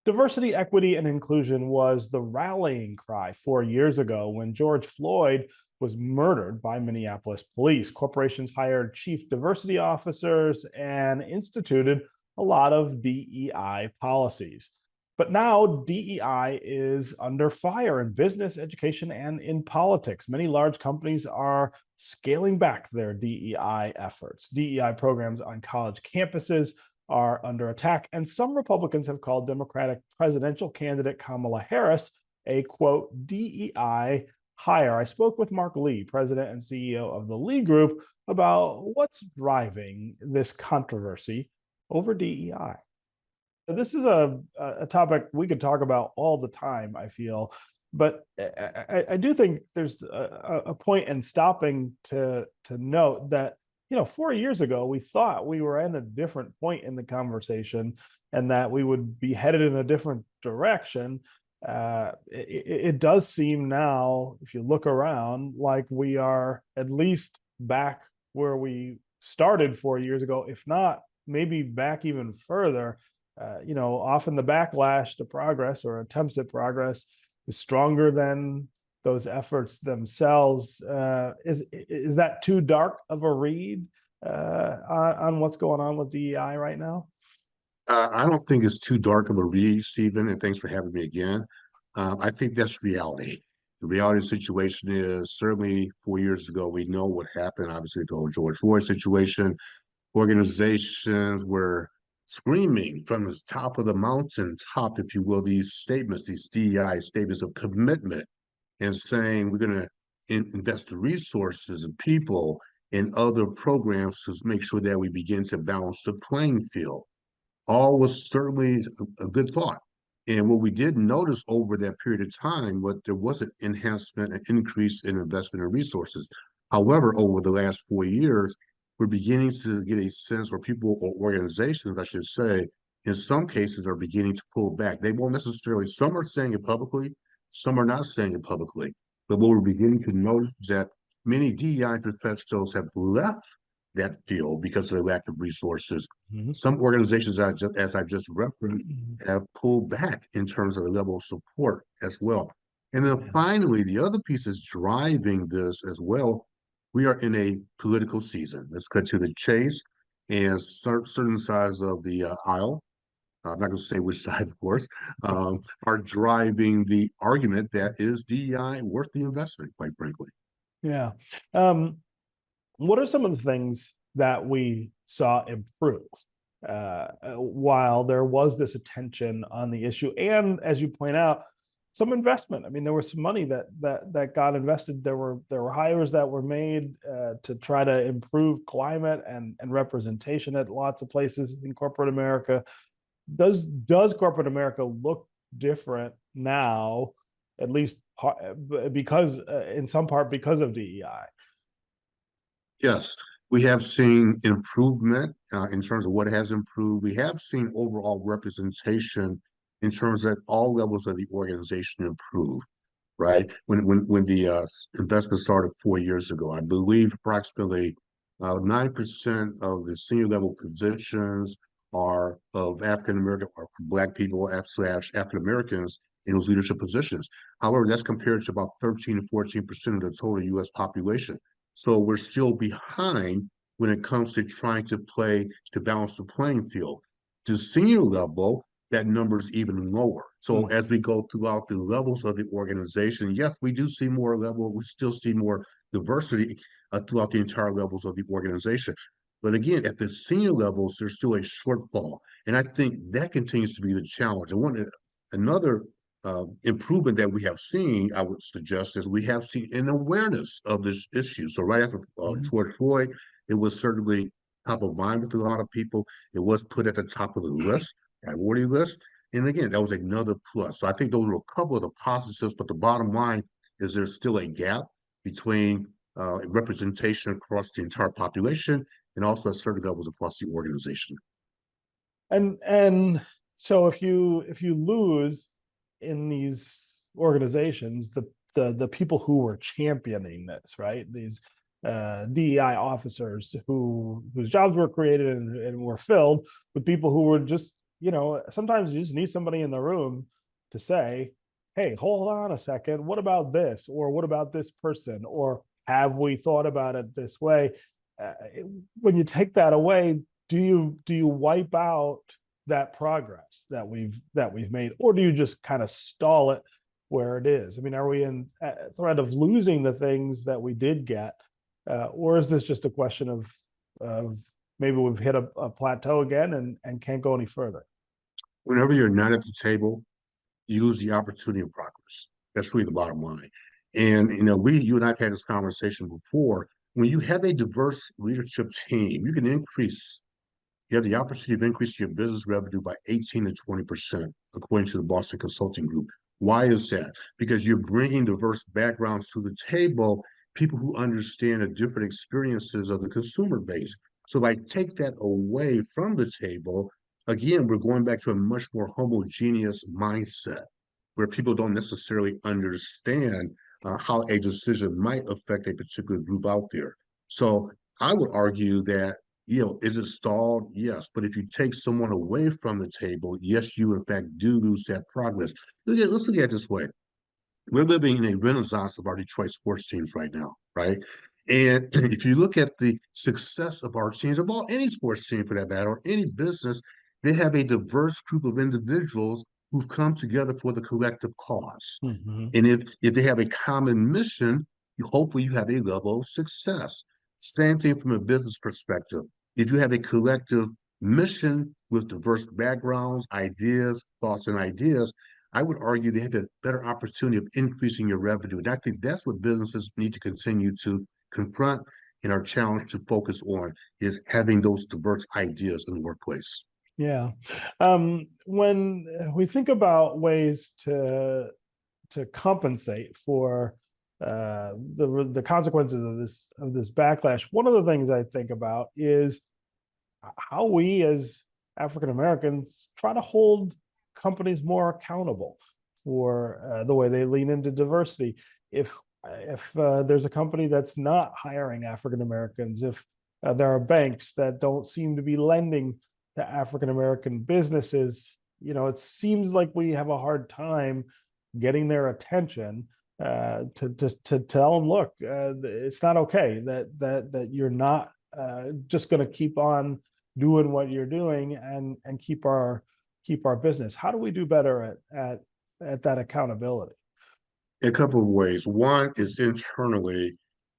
Diversity, equity, and inclusion was the rallying cry 4 years ago when George Floyd was murdered by Minneapolis police. Corporations hired chief diversity officers and instituted a lot of DEI policies. But now DEI is under fire in business, education, and in politics. Many large companies are scaling back their DEI efforts. DEI programs on college campuses are under attack, and some Republicans have called Democratic presidential candidate Kamala Harris a, quote, DEI hire. I spoke with Mark Lee, president and CEO of the Lee Group, about what's driving this controversy over DEI. This is a topic we could talk about all the time, I feel, but I do think there's a point in stopping to note that 4 years ago, we thought we were at a different point in the conversation and that we would be headed in a different direction. It does seem now, if you look around, like we are at least back where we started 4 years ago, if not maybe back even further. Often the backlash to progress or attempts at progress is stronger than those efforts themselves. Is that too dark of a read on what's going on with DEI right now? I don't think it's too dark of a read, Stephen, and thanks for having me again. I think that's reality. The reality of the situation is certainly 4 years ago, we know what happened. Obviously, the whole George Floyd situation, organizations were screaming from the top of the mountaintop, if you will, these statements, these DEI statements of commitment, and saying we're going to invest the resources and people in other programs to make sure that we begin to balance the playing field. All was certainly a good thought. And what we did notice over that period of time, there was an enhancement, an increase in investment in resources. However, over the last 4 years, we're beginning to get a sense, or people or organizations, I should say, in some cases are beginning to pull back. They won't necessarily, some are saying it publicly, some are not saying it publicly. But what we're beginning to notice is that many DEI professionals have left that field because of the lack of resources. Mm-hmm. Some organizations, as I just referenced, have pulled back in terms of the level of support as well. And then finally, the other piece is driving this as well. We are in a political season. Let's cut to the chase. And certain sides of the aisle, I'm not going to say which side, of course, are driving the argument that is DEI worth the investment, quite frankly. Yeah. What are some of the things that we saw improve while there was this attention on the issue? And as you point out, some investment. I mean, there was some money that got invested. There were hires that were made to try to improve climate and representation at lots of places in corporate America. Does corporate America look different now, at least because in some part because of DEI? Yes, we have seen improvement in terms of what has improved. We have seen overall representation in terms of all levels of the organization improve, right? When the investment started 4 years ago, I believe approximately 9% of the senior level positions are of African American or Black people / African Americans in those leadership positions. However, that's compared to about 13 to 14% of the total U.S. population. So we're still behind when it comes to trying to balance the playing field. To senior level, that number is even lower. So as we go throughout the levels of the organization, yes, we do see we still see more diversity throughout the entire levels of the organization. But again, at the senior levels, there's still a shortfall. And I think that continues to be the challenge. Another improvement that we have seen, I would suggest, is we have seen an awareness of this issue. So right after George Floyd, it was certainly top of mind with a lot of people. It was put at the top of the list, priority list. And again, that was another plus. So I think those were a couple of the positives, but the bottom line is there's still a gap between representation across the entire population and also at certain levels across the organization. And so if you lose in these organizations the people who were championing this, right? These DEI officers whose jobs were created and were filled with people who were just sometimes you just need somebody in the room to say, hey, hold on a second, what about this? Or what about this person? Or have we thought about it this way? Uh, when you take that away, do you wipe out that progress that we've made, or do you just kind of stall it where it is? I mean, are we in threat of losing the things that we did get, or is this just a question of maybe we've hit a plateau again and can't go any further? Whenever you're not at the table, you lose the opportunity of progress. That's really the bottom line. And you and I've had this conversation before. When you have a diverse leadership team, you have the opportunity of increasing your business revenue by 18 to 20%, according to the Boston Consulting Group. Why is that? Because you're bringing diverse backgrounds to the table, people who understand the different experiences of the consumer base. So if I take that away from the table, again, we're going back to a much more homogeneous mindset where people don't necessarily understand how a decision might affect a particular group out there. So I would argue that, is it stalled? Yes. But if you take someone away from the table, yes, you in fact do lose that progress. Let's look at it this way. We're living in a renaissance of our Detroit sports teams right now, right? And if you look at the success of our teams, of any sports team for that matter, or any business, they have a diverse group of individuals who've come together for the collective cause. Mm-hmm. And if they have a common mission, hopefully you have a level of success. Same thing from a business perspective. If you have a collective mission with diverse backgrounds, ideas, thoughts, and ideas, I would argue they have a better opportunity of increasing your revenue. And I think that's what businesses need to continue to confront and our challenge to focus on is having those diverse ideas in the workplace. Yeah. When we think about ways to compensate for the consequences of this backlash, one of the things I think about is how we as African Americans try to hold companies more accountable for the way they lean into diversity. If there's a company that's not hiring African Americans, if there are banks that don't seem to be lending to African American businesses, it seems like we have a hard time getting their attention to tell them, look, it's not okay that you're not just going to keep on doing what you're doing and keep our business. How do we do better at that accountability? A couple of ways. One is internally,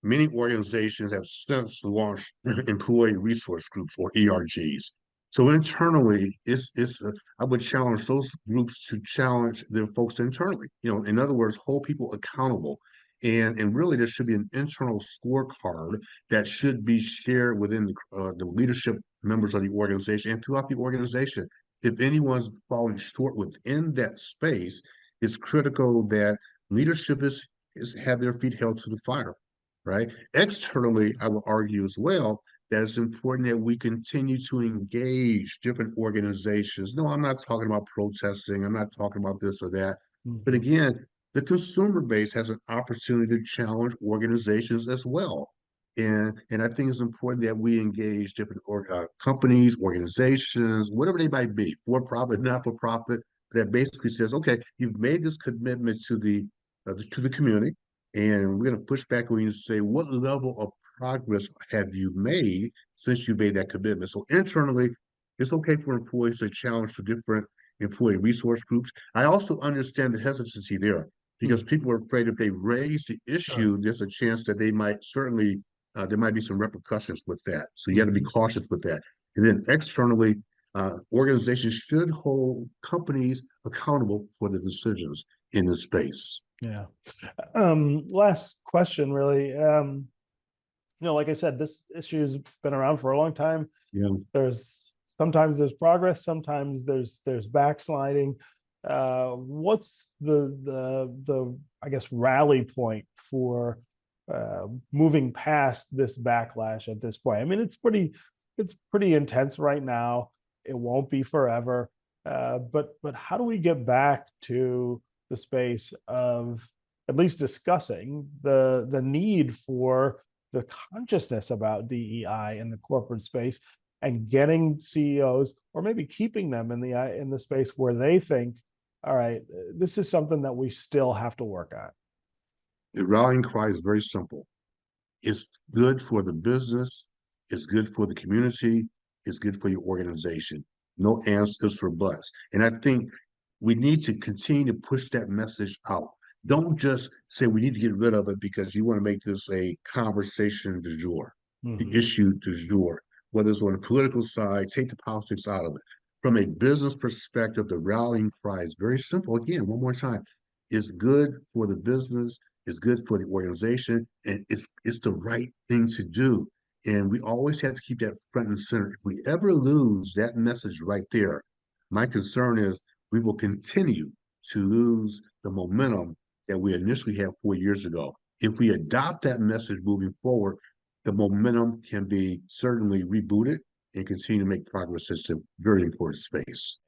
many organizations have since launched employee resource groups or ERGs. So internally, I would challenge those groups to challenge their folks internally. In other words, hold people accountable. And really, there should be an internal scorecard that should be shared within the leadership members of the organization and throughout the organization. If anyone's falling short within that space, it's critical that leadership is have their feet held to the fire, right? Externally, I would argue as well that it's important that we continue to engage different organizations. No, I'm not talking about protesting. I'm not talking about this or that. But Mm-hmm. again, the consumer base has an opportunity to challenge organizations as well. And I think it's important that we engage different companies, organizations, whatever they might be, for profit, not for profit, that basically says, okay, you've made this commitment to the community, and we're going to push back on you and say, what level of progress have you made since you made that commitment? So internally, it's okay for employees to challenge the different employee resource groups. I also understand the hesitancy there because Mm-hmm. people are afraid if they raise the Sure. issue, there's a chance that they might certainly there might be some repercussions with that. So you got to be Mm-hmm. cautious with that. And then externally, organizations should hold companies accountable for the decisions in this space. Yeah. Last question, really. Like I said, this issue's been around for a long time. Yeah. Sometimes there's progress, sometimes there's backsliding. What's the I guess rally point for moving past this backlash at this point? I mean, it's pretty intense right now. It won't be forever. But how do we get back to the space of at least discussing the need for the consciousness about DEI in the corporate space, and getting CEOs, or maybe keeping them in the space where they think, all right, this is something that we still have to work at? The rallying cry is very simple. It's good for the business, it's good for the community, it's good for your organization. No answers for buts. And I think we need to continue to push that message out. Don't just say we need to get rid of it because you want to make this a conversation du jour, the Mhm. issue du jour, whether it's on the political side, take the politics out of it. From a business perspective, the rallying cry is very simple. Again, one more time, it's good for the business, it's good for the organization, and it's the right thing to do. And we always have to keep that front and center. If we ever lose that message right there, my concern is we will continue to lose the momentum that we initially had 4 years ago. If we adopt that message moving forward, the momentum can be certainly rebooted and continue to make progress. It's a very important space.